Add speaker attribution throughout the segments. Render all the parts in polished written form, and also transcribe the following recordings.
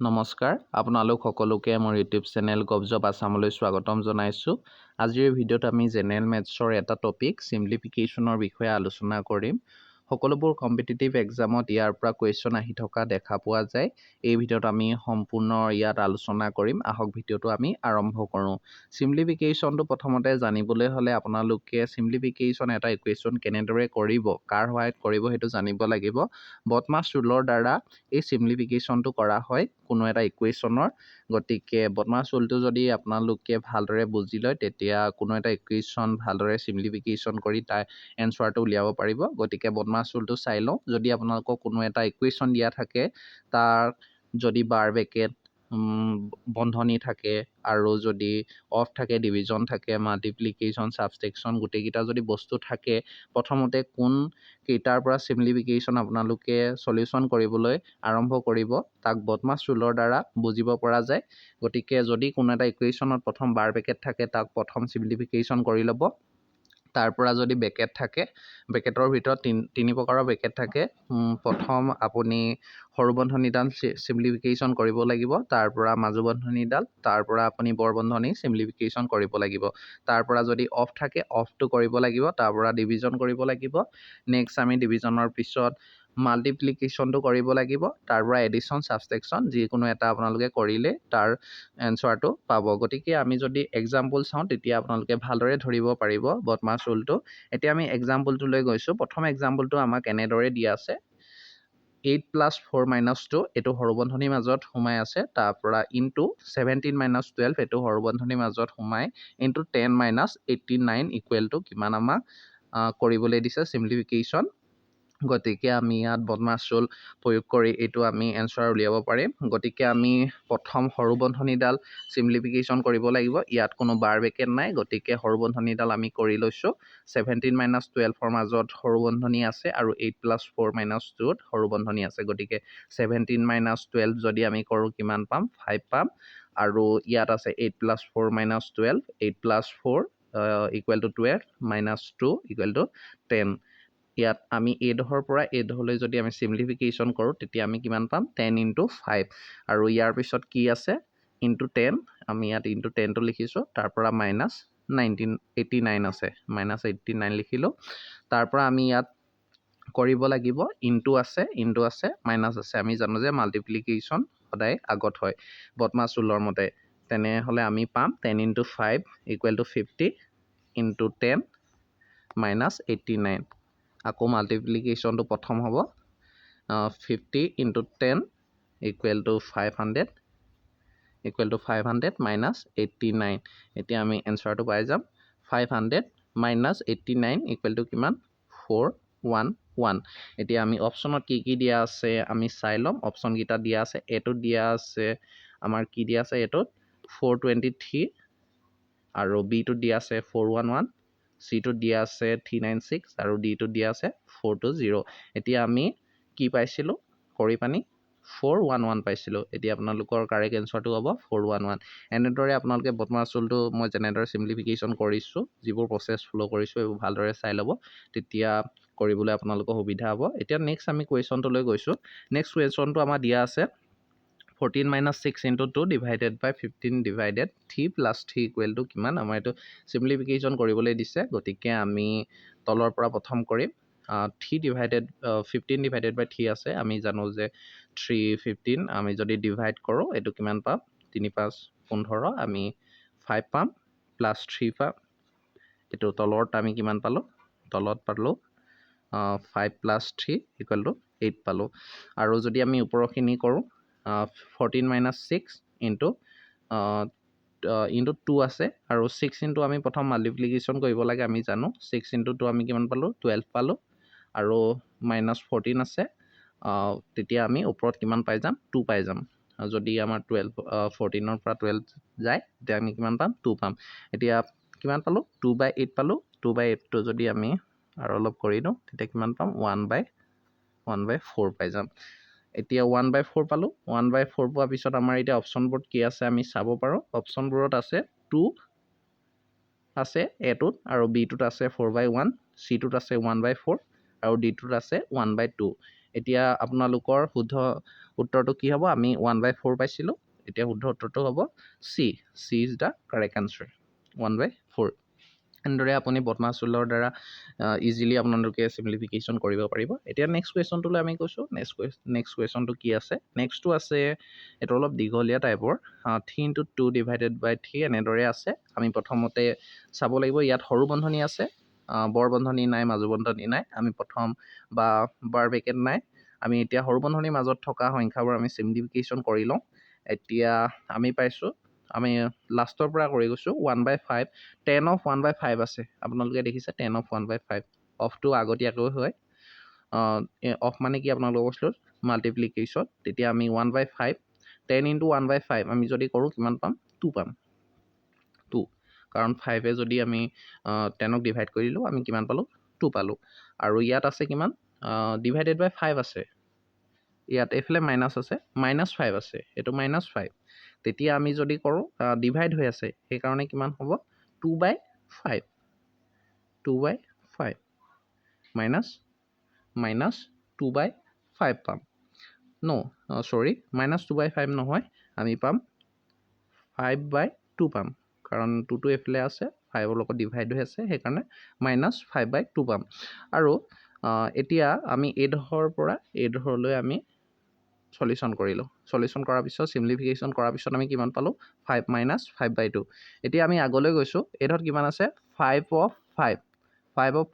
Speaker 1: নমস্কাৰ আপোনালোক সকলোকে মোৰ ইউটিউব চেনেল গবজব আছামলৈ স্বাগতম জনাইছোঁ। আজিৰ ভিডিঅ'ত আমি জেনেৰেল মেথছৰ এটা টপিক সিম্পলিফিকেশ্যনৰ বিষয়ে আলোচনা কৰিম। সকলোবোৰ কম্পিটিটিভ এক্সামত ইয়াৰ পৰা কুৱেশ্যন আহি থকা দেখা পোৱা যায়। এই ভিডিঅ'ত আমি সম্পূৰ্ণ ইয়াত আলোচনা কৰিম। আহক ভিডিঅ'টো আমি আৰম্ভ কৰোঁ। সিম্পলিফিকেশ্যনটো প্ৰথমতে জানিবলৈ হ'লে আপোনালোকে সিম্পলিফিকেশ্যন এটা ইকুৱেশ্যন কেনেদৰে কৰিব, কাৰ সহায়ত কৰিব সেইটো জানিব লাগিব। বটমাছ ৰুলৰ দ্বাৰা এই সিম্পলিফিকেশ্যনটো কৰা হয় কোনো এটা ইকুৱেশ্যনৰ। গতিকে বটমাছ ৰুলটো যদি আপোনালোকে ভালদৰে বুজি লয় তেতিয়া কোনো এটা ইকুৱেশ্যন ভালদৰে সিম্পলিফিকেশ্যন কৰি তাৰ এনচাৰটো উলিয়াব পাৰিব। গতিকে বটমাছ ৰুলটো চাই লওঁ। যদি আপোনালোকক কোনো এটা ইকুৱেশ্যন দিয়া থাকে, তাৰ যদি বাৰ ব্ৰেকেট বন্ধনী থাকে আৰু যদি অফ থাকে, ডিভিজন থাকে, মাল্টিপ্লিকেশ্যন, ছাবষ্ট্ৰেকশ্যন গোটেইকেইটা যদি বস্তু থাকে, প্ৰথমতে কোন কেইটাৰ পৰা সিম্পলিফিকেশ্যন আপোনালোকে সলিউশ্যন কৰিবলৈ আৰম্ভ কৰিব তাক বটমাছ ৰুলৰ দ্বাৰা বুজিব পৰা যায়। গতিকে যদি কোনো এটা ইকুৱেশ্যনত প্ৰথম বাৰ ব্ৰেকেট থাকে তাক প্ৰথম সিম্পলিফিকেশ্যন কৰি ল'ব। তাৰ পৰা যদি ব্ৰেকেট থাকে, ব্ৰেকেটৰ ভিতৰত তিনি প্ৰকাৰৰ ব্ৰেকেট থাকে। প্ৰথম আপুনি সৰু বন্ধনীডাল সিম্পলিফিকেশ্যন কৰিব লাগিব, তাৰ পৰা মাজু বন্ধনীডাল, তাৰ পৰা আপুনি বৰ বন্ধনী সিম্পলিফিকেশ্যন কৰিব লাগিব। তাৰ পৰা যদি অফ থাকে অফটো কৰিব লাগিব, তাৰ পৰা ডিভিজন কৰিব লাগিব। নেক্সট আমি ডিভিজনৰ পিছত মাল্টিপ্লিকেশ্যনটো কৰিব লাগিব, তাৰ পৰা এডিশ্যন, ছাবষ্ট্ৰেকশ্যন যিকোনো এটা আপোনালোকে কৰিলে তাৰ এনচাৰটো পাব। গতিকে আমি যদি এক্সাম্পল চাওঁ তেতিয়া আপোনালোকে ভালদৰে ধৰিব পাৰিব বটমাছ ৰুলটো। এতিয়া আমি এক্সাম্পলটো লৈ গৈছোঁ। প্ৰথম এক্সাম্পলটো আমাক এনেদৰে দিয়া আছে 8 + 4 - 2 এইটো সৰু বন্ধনীৰ মাজত সোমাই আছে, তাৰ পৰা ইনটু 17 - 12 এইটো সৰু বন্ধনীৰ মাজত সোমাই ইনটু 10 - 89 ইকুৱেল টু কিমান আমাক কৰিবলৈ দিছে সিম্পলিফিকেশ্যন। গতিকে আমি ইয়াত বটমাছ ৰুল প্ৰয়োগ কৰি এইটো আমি এনচাৰ উলিয়াব পাৰিম। গতিকে আমি প্ৰথম সৰু বন্ধনীডাল সিম্পলিফিকেশ্যন কৰিব লাগিব। ইয়াত কোনো বাৰ ব্ৰেকেট নাই, গতিকে সৰু বন্ধনীডাল আমি কৰি লৈছোঁ। 17 - 12ৰ মাজত সৰু বন্ধনী আছে আৰু 8 + 4 - 2ত সৰু বন্ধনী আছে। গতিকে 17 - 12 যদি আমি কৰোঁ কিমান পাম? 5 পাম। আৰু ইয়াত আছে 8 + 4 - 12, 8 + 4 ইকুৱেল টু 12 - 2 ইকুৱেল টু 10। ইয়াত আমি এইডোখৰ পৰা এইডোখৰলৈ যদি আমি সিম্পলিফিকেশ্যন কৰোঁ তেতিয়া আমি কিমান পাম? 10 × 5। আৰু ইয়াৰ পিছত কি আছে? ইনটু 10, আমি ইয়াত ইনটু 10টো লিখিছোঁ, তাৰ পৰা -89 আছে, -89 লিখিলোঁ। তাৰ পৰা আমি ইয়াত কৰিব লাগিব ইনটু আছে, মাইনাছ আছে। আমি জানো যে মাল্টিপ্লিকেশ্যন সদায় আগত হয় বটমাছ ৰুলৰ মতে। তেনেহ'লে আমি পাম 10 × 5 ইকুৱেল টু 50 ইনটু 10 - 89। আকৌ মাল্টিপ্লিকেশ্যনটো প্ৰথম হ'ব 50 × 10 ইকুৱেল টু 500 - 89। এতিয়া আমি এনচাৰটো পাই যাম 500 - 89 ইকুৱেল টু কিমান? 411। এতিয়া আমি অপশ্যনত কি কি দিয়া আছে আমি চাই ল'ম। অপশ্যনকেইটা দিয়া আছে, এটোত দিয়া আছে আমাৰ কি দিয়া আছে? এটোত 423 আৰু বিটোত দিয়া আছে 411, চিটোত দিয়া আছে 396 আৰু ডিটোত দিয়া আছে 420। এতিয়া আমি কি পাইছিলোঁ? কৰি পানি 411 পাইছিলোঁ। এতিয়া আপোনালোকৰ কাৰেক্ট এনচাৰটো হ'ব 411। এনেদৰে আপোনালোকে বটমাছ ৰুলটো মই যেনেদৰে সিম্পলিফিকেশ্যন কৰিছোঁ, যিবোৰ প্ৰচেছ ফ'ল' কৰিছোঁ এইবোৰ ভালদৰে চাই ল'ব, তেতিয়া কৰিবলৈ আপোনালোকৰ সুবিধা হ'ব। এতিয়া নেক্সট আমি কুৱেশ্যনটো লৈ গৈছোঁ। নেক্সট কুৱেশ্যনটো আমাৰ দিয়া আছে 14 - 6 × 2 / 15 / 3 + 3 ইকুৱেল টু কিমান? আমাৰ এইটো সিম্পলিফিকেশ্যন কৰিবলৈ দিছে। গতিকে আমি তলৰ পৰা প্ৰথম কৰিম। 15 / 3 আছে, আমি জানো যে 315 আমি যদি ডিভাইড কৰোঁ এইটো কিমান পাম? 3 × 5 = 15, আমি 5 পাম প্লাছ 3 পাম। এইটো তলত আমি কিমান পালোঁ? তলত পালোঁ 5 + 3 ইকুৱেল টু 8 পালোঁ। আৰু যদি আমি ওপৰৰখিনি কৰোঁ 14 - 6 ইনটু 2 আছে, আৰু 6 ইনটু আমি প্ৰথম মাল্টিপ্লিকেশ্যন কৰিব লাগে, আমি জানো 6 × 2 আমি কিমান পালোঁ? 12 পালোঁ। আৰু -14 আছে, তেতিয়া আমি ওপৰত কিমান পাই যাম? 2 পাই যাম। যদি আমাৰ 14ৰ পৰা 12 যায় তেতিয়া আমি কিমান পাম? 2 পাম। এতিয়া কিমান পালোঁ? 2/8 পালোঁ। 2/8টো যদি আমি আৰু অলপ কৰি দিওঁ তেতিয়া কিমান পাম? 1/4 পাই যাম। এতিয়া 1/4 পালোঁ। 1/4 পোৱাৰ পিছত আমাৰ এতিয়া অপশ্যনবোৰত কি আছে আমি চাব পাৰোঁ। অপশ্যনবোৰত আছে 2 আছে এটোত, আৰু বিটোত আছে 4/1, চিটোত আছে 1/4 আৰু ডিটোত আছে 1/2। এতিয়া আপোনালোকৰ শুদ্ধ উত্তৰটো কি হ'ব আমি 1/4 পাইছিলোঁ এতিয়া শুদ্ধ উত্তৰটো হ'ব C is the correct answer 1/4 এনেদৰে আপুনি বদমাছ ৰুলৰ দ্বাৰা ইজিলি আপোনালোকে চিম্পলিফিকেশ্যন কৰিব পাৰিব এতিয়া নেক্সট কুৱেশ্যনটোলৈ আমি কৈছোঁ নেক্সট কুৱেশ্যনটো কি আছে নেক্সটটো আছে এইটো অলপ দীঘলীয়া টাইপৰ 3 × 2 / 3 এনেদৰে আছে আমি প্ৰথমতে চাব লাগিব ইয়াত সৰু বন্ধনী আছে বৰ বন্ধনী নাই মাজু বন্ধনী নাই আমি প্ৰথম বা বাৰ ব্ৰেকেট নাই আমি এতিয়া সৰু বন্ধনীৰ মাজত থকা সংখ্যাবোৰ আমি চিম্পলিফিকেশ্যন কৰি লওঁ এতিয়া আমি পাইছোঁ আমি লাষ্টৰ পৰা কৰি গৈছোঁ 1/5 10 of 1/5 আছে আপোনালোকে দেখিছে 10 of 1/5 অফটো আগতীয়াকৈ হয় অফ মানে কি আপোনালোকক কৈছিলোঁ মাল্টিপ্লিকেশ্যন তেতিয়া আমি 1/5 10 × 1/5 আমি যদি কৰোঁ কিমান পাম 2 পাম 2 কাৰণ 5 যদি আমি 10ক ডিভাইড কৰি দিলোঁ আমি কিমান পালোঁ 2 পালোঁ আৰু ইয়াত আছে কিমান /5 আছে ইয়াত এইফালে মাইনাছ আছে -5 আছে এইটো -5 তেতিয়া আমি যদি কৰোঁ ডিভাইড হৈ আছে সেইকাৰণে কিমান হ'ব 2/5 মাইনাছ 2/5 পাম চৰি -2/5 নহয় আমি পাম 5/2 পাম কাৰণ 2টো এইফালে আছে 5ৰ লগত ডিভাইড হৈ আছে সেইকাৰণে -5/2 পাম আৰু এতিয়া আমি এইডোখৰৰ পৰা এইডোখৰলৈ আমি সলিউশ্যন কৰিলোঁ সলিউশ্যন কৰাৰ পিছত চিম্পলিফিকেশ্যন কৰাৰ পিছত আমি কিমান পালোঁ 5 - 5/2 এতিয়া আমি আগলৈ গৈছোঁ এইডোখৰত কিমান আছে 5 of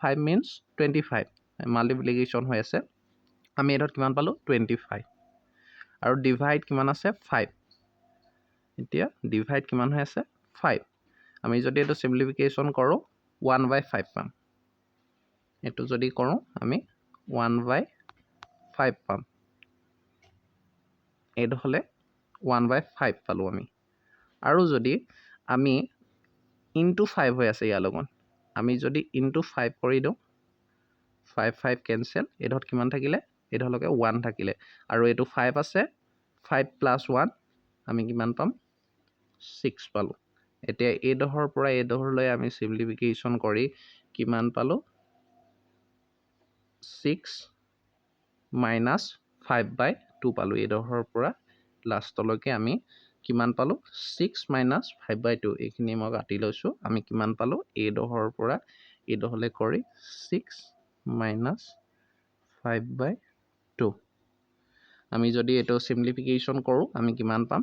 Speaker 1: 5 means 25 মাল্টিপ্লিকেশ্যন হৈ আছে আমি এইডোখৰত কিমান পালোঁ 25 আৰু ডিভাইড কিমান আছে 5 এতিয়া ডিভাইড কিমান হৈ আছে 5 আমি যদি এইটো চিম্পলিফিকেশ্যন কৰোঁ 1/5 পাম এইটো যদি কৰোঁ আমি 1/5 পাম এইটো হ'লে 1/5 পালোঁ আমি আৰু যদি আমি ইনটু 5 হৈ আছে ইয়াৰ লগত আমি যদি ইনটু 5 কৰি দিওঁ 5 কেঞ্চেল এইডোখৰত কিমান থাকিলে এইডোখৰলৈকে 1 থাকিলে আৰু এইটো 5 আছে 5 + 1 আমি কিমান পাম 6 পালোঁ এতিয়া এইডোখৰৰ পৰা এইডোখৰলৈ আমি চিম্পলিফিকেশ্যন কৰি কিমান পালোঁ 6 - 5/2 পালোঁ এইডোখৰৰ পৰা লাষ্টলৈকে আমি কিমান পালোঁ 6 - 5/2 এইখিনি মই কাটি লৈছোঁ আমি কিমান পালোঁ এইডোখৰৰ পৰা এইডোখৰলৈ কৰি 6 - 5/2 আমি যদি এইটো চিম্পলিফিকেশ্যন কৰোঁ আমি কিমান পাম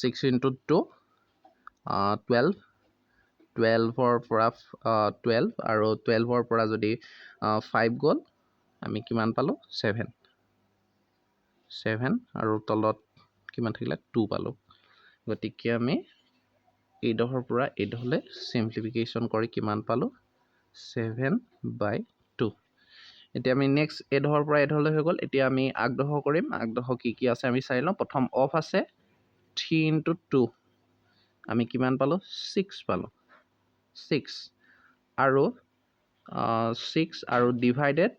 Speaker 1: 6 × 2 12 12ৰ পৰা 12 আৰু 12ৰ পৰা যদি 5 গ'ল আমি কিমান পালোঁ 7 আৰু তলত কিমান থাকিলে 2 পালোঁ গতিকে আমি এইডোখৰৰ পৰা এইডোখৰলৈ চিম্পলিফিকেশ্যন কৰি কিমান পালোঁ 7/2 এতিয়া আমি নেক্সট এইডোখৰৰ পৰা এইডোখৰলৈ হৈ গ'ল এতিয়া আমি আগডোখৰ কৰিম আগডোখৰ কি আছে আমি চাই লওঁ প্ৰথম অফ আছে 3 × 2 আমি কিমান পালোঁ 6 পালোঁ 6 আৰু 6 আৰু ডিভাইডেড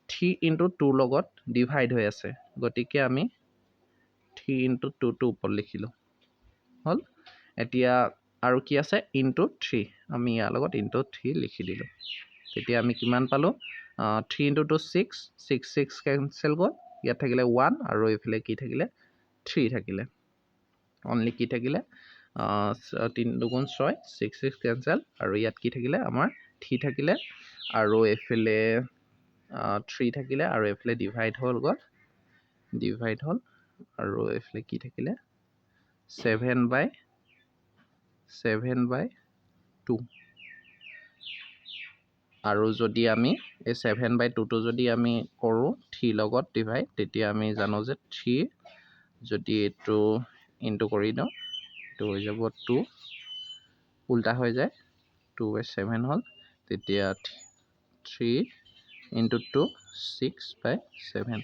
Speaker 1: 3 × 2 লগত ডিভাইড হৈ আছে গতিকে আমি 3 × 2টো ওপৰত লিখিলোঁ হ'ল এতিয়া আৰু কি আছে ইনটু 3 আমি ইয়াৰ লগত ইনটু 3 লিখি দিলোঁ তেতিয়া আমি কিমান পালোঁ 3 × 2 6 কেঞ্চেল গ'ল ইয়াত থাকিলে 1 আৰু এইফালে কি থাকিলে 3 থাকিলে অনলি কি থাকিলে 3 × 2 = 6 6 কেঞ্চেল আৰু ইয়াত কি থাকিলে আমাৰ 3 থাকিলে আৰু এইফালে 3 থাকিলে আৰু এইফালে ডিভাইড হ'ল আৰু এইফালে কি থাকিলে 7/2 আৰু যদি আমি এই 7/2টো যদি আমি কৰোঁ 3 লগত ডিভাইড তেতিয়া আমি জানো যে 3 যদি এইটো ইনটু কৰি দিওঁ এইটো হৈ যাব 2 উল্টা হৈ যায় 2/7 হ'ল তেতিয়া 3 × 2 6/7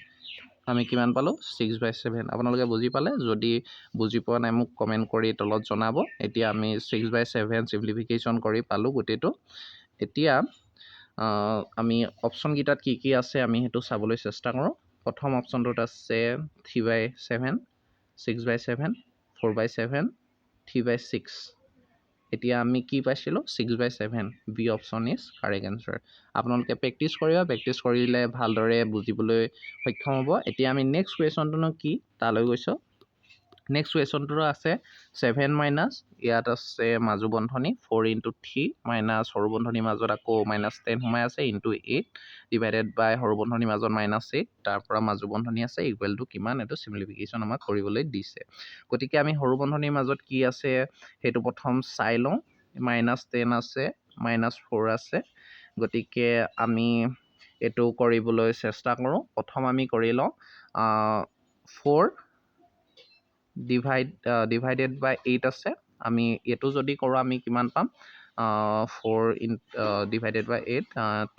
Speaker 1: আমি কিমান পালোঁ 6/7 আপোনালোকে বুজি পালে যদি বুজি পোৱা নাই মোক কমেণ্ট কৰি তলত জনাব এতিয়া আমি 6/7 চিম্পলিফিকেশ্যন কৰি পালোঁ গোটেইটো এতিয়া আমি অপশ্যনকেইটাত কি আছে আমি সেইটো চাবলৈ চেষ্টা কৰোঁ প্ৰথম অপশ্যনটোত আছে 3/7 6/7 4/7 3/6 এতিয়া আমি কি পাইছিলোঁ 6/7 B option is correct answer আপোনালোকে প্ৰেক্টিছ কৰিলে ভালদৰে বুজিবলৈ সক্ষম হ'ব এতিয়া আমি নেক্সট কুৱেশ্যনটোনো কি তালৈ গৈছোঁ নেক্সট কুৱেশ্যনটো আছে 7 মাইনাছ ইয়াত আছে মাজু বন্ধনী 4 × 3 মাইনাছ সৰু বন্ধনীৰ মাজত আকৌ -10 সোমাই আছে ইনটু 8 ডিভাইডেড বাই সৰু বন্ধনীৰ মাজত -8 তাৰ পৰা মাজু বন্ধনী আছে ইকুৱেল টু কিমান এইটো চিম্পলিফিকেশ্যন আমাক কৰিবলৈ দিছে গতিকে আমি সৰু বন্ধনীৰ মাজত কি আছে সেইটো প্ৰথম চাই লওঁ -10 আছে -4 আছে গতিকে আমি এইটো কৰিবলৈ চেষ্টা কৰোঁ প্ৰথম আমি কৰি লওঁ 4 ডিভাইডেড বাই 8 আছে আমি এইটো যদি কৰোঁ আমি কিমান পাম 4 ডিভাইডেড বাই 8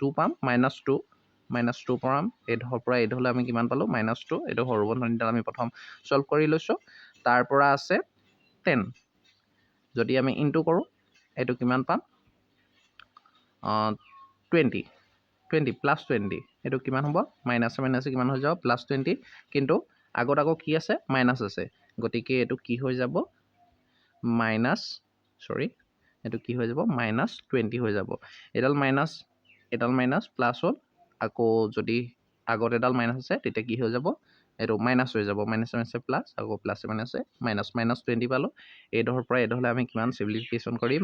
Speaker 1: 2 পাম -2 পাম 8 পৰা 8 হ'লে আমি কিমান পালোঁ -2 এইটো সৰু বন্ধনীডাল আমি প্ৰথম চল্ভ কৰি লৈছোঁ তাৰ পৰা আছে 10 যদি আমি ইনটু কৰোঁ এইটো কিমান পাম 20 +20 এইটো কিমান হ'ব মাইনাছে কিমান হৈ যাব +20 কিন্তু আগত আকৌ কি আছে মাইনাছ আছে গতিকে এইটো কি হৈ যাব এইটো কি হৈ যাব -20 হৈ যাব এডাল মাইনাছ প্লাছ হ'ল আকৌ যদি আগত এডাল মাইনাছ আছে তেতিয়া কি হৈ যাব এইটো মাইনাছ হৈ যাব মাইনাছে প্লাছ আকৌ প্লাছে মাইনাছে -20 পালোঁ 8 পৰা 8 হ'লে আমি কিমান চিম্পলিফিকেশ্যন কৰিম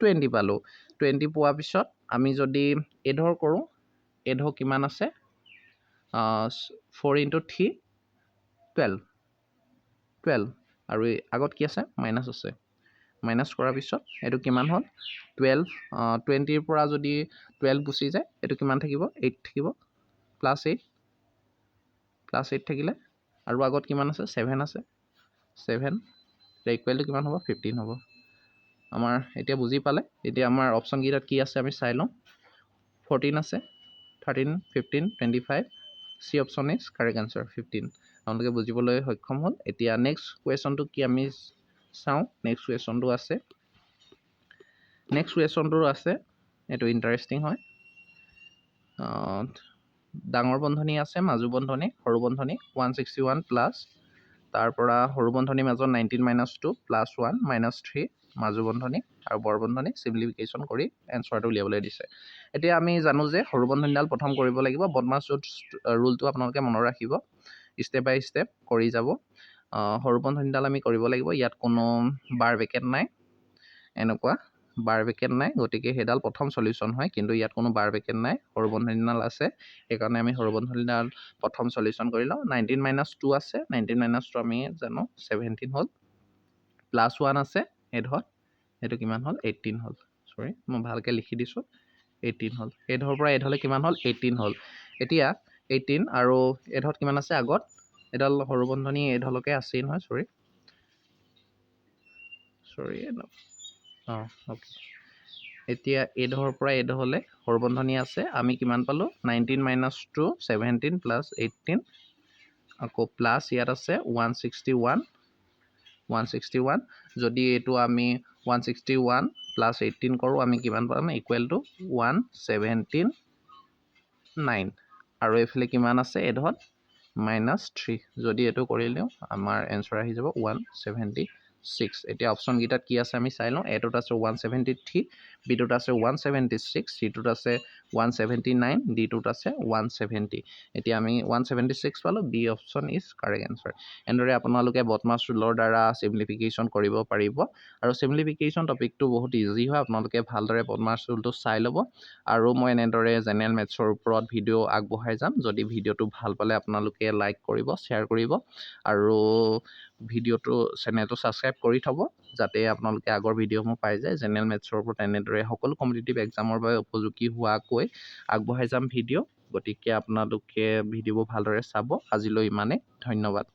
Speaker 1: -20 পালোঁ 20 পোৱাৰ পিছত আমি যদি 8 কৰোঁ 8 কিমান আছে 4 × 3 12 আৰু আগত কি আছে মাইনাছ আছে মাইনাছ কৰাৰ পিছত এইটো কিমান হ'ল 20ৰ পৰা যদি 12 গুচি যায় এইটো কিমান থাকিব 8 থাকিব +8 থাকিলে আৰু আগত কিমান আছে 7 আছে 7 ইকুৱেল টু কিমান হ'ব 15 হ'ব আমাৰ এতিয়া বুজি পালে এতিয়া আমাৰ অপশ্যনকেইটাত কি আছে আমি চাই লওঁ 14 আছে 13 15 25 C option is correct answer 15 আপোনালোকে বুজিবলৈ সক্ষম হ'ল এতিয়া নেক্সট কুৱেশ্যনটো কি আমি চাওঁ নেক্সট কুৱেশ্যনটো আছে এইটো ইণ্টাৰেষ্টিং হয় ডাঙৰ বন্ধনী আছে মাজু বন্ধনী সৰু বন্ধনী 161 প্লাছ তাৰ পৰা সৰু বন্ধনীৰ মাজত 19 - 2 +1 -3 মাজু বন্ধনী আৰু বৰ বন্ধনী চিম্পলিফিকেশ্যন কৰি এনচাৰটো উলিয়াবলৈ দিছে এতিয়া আমি জানো যে সৰু বন্ধনীডাল প্ৰথম কৰিব লাগিব বদমাছ ৰুলটো আপোনালোকে মনত ৰাখিব ষ্টেপ বাই ষ্টেপ কৰি যাব সৰু বন্ধনীডাল আমি কৰিব লাগিব ইয়াত কোনো বাৰ ব্ৰেকেট নাই এনেকুৱা বাৰ ব্ৰেকেট নাই গতিকে সেইডাল প্ৰথম সলিউশ্যন হয় কিন্তু ইয়াত কোনো বাৰ ব্ৰেকেট নাই সৰু বন্ধনীডাল আছে সেইকাৰণে আমি সৰু বন্ধনীডাল প্ৰথম সলিউশ্যন কৰি লওঁ 19 - 2 আছে 19 - 2 আমি জানো 17 হ'ল +1 আছে এইটো কিমান হ'ল 18 হ'ল মই ভালকৈ লিখি দিছোঁ 18 হ'ল 8 পৰা 8 হ'লে কিমান হ'ল 18 হ'ল এতিয়া 18 আৰু 8 কিমান আছে আগত এডাল সৰু বন্ধনী 8 হ'লকে আছেই নহয় অ'কে এতিয়া 8 পৰা 8 হ'লে সৰু বন্ধনী আছে আমি কিমান পালোঁ 19 - 2 17 + 18 আকৌ প্লাছ ইয়াত আছে 161 যদি এইটো আমি 161 + 18 কৰোঁ আমি কিমান পাম ইকুৱেল টু 179 আৰু এইফালে কিমান আছে 8 -3 যদি এইটো কৰি দিওঁ আমাৰ এনচাৰ আহি যাব 176 এতিয়া অপশ্যনকেইটাত কি আছে আমি চাই লওঁ এটোত আছে 173 বিটোত আছে 176 চিটোত আছে 179 ডিটোত আছে 170 এতিয়া আমি 176 পালোঁ B option is correct answer এনেদৰে আপোনালোকে বদমাছ ৰুলৰ দ্বাৰা চিম্পলিফিকেশ্যন কৰিব পাৰিব আৰু চিম্পলিফিকেশ্যন টপিকটো বহুত ইজি হয় আপোনালোকে ভালদৰে বদমাছ ৰুলটো চাই ল'ব আৰু মই এনেদৰে জেনেৰেল মেথছৰ ওপৰত ভিডিঅ' আগবঢ়াই যাম যদি ভিডিঅ'টো ভাল পালে আপোনালোকে লাইক কৰিব শ্বেয়াৰ কৰিব আৰু চেনেলটো ছাবস্ক্ৰাইব কৰি থ'ব যাতে আপোনালোকে আগৰ ভিডিঅ'সমূহ পাই যায় জেনেৰেল মেথছৰ ওপৰত এনেদৰে সকলো কম্পিটিটিভ এক্সামৰ বাবে উপযোগী হোৱাকৈ আগবঢ়াই যাম ভিডিঅ' গতিকে আপোনালোকে ভিডিঅ'বোৰ ভালদৰে চাব আজিলৈ ইমানেই ধন্যবাদ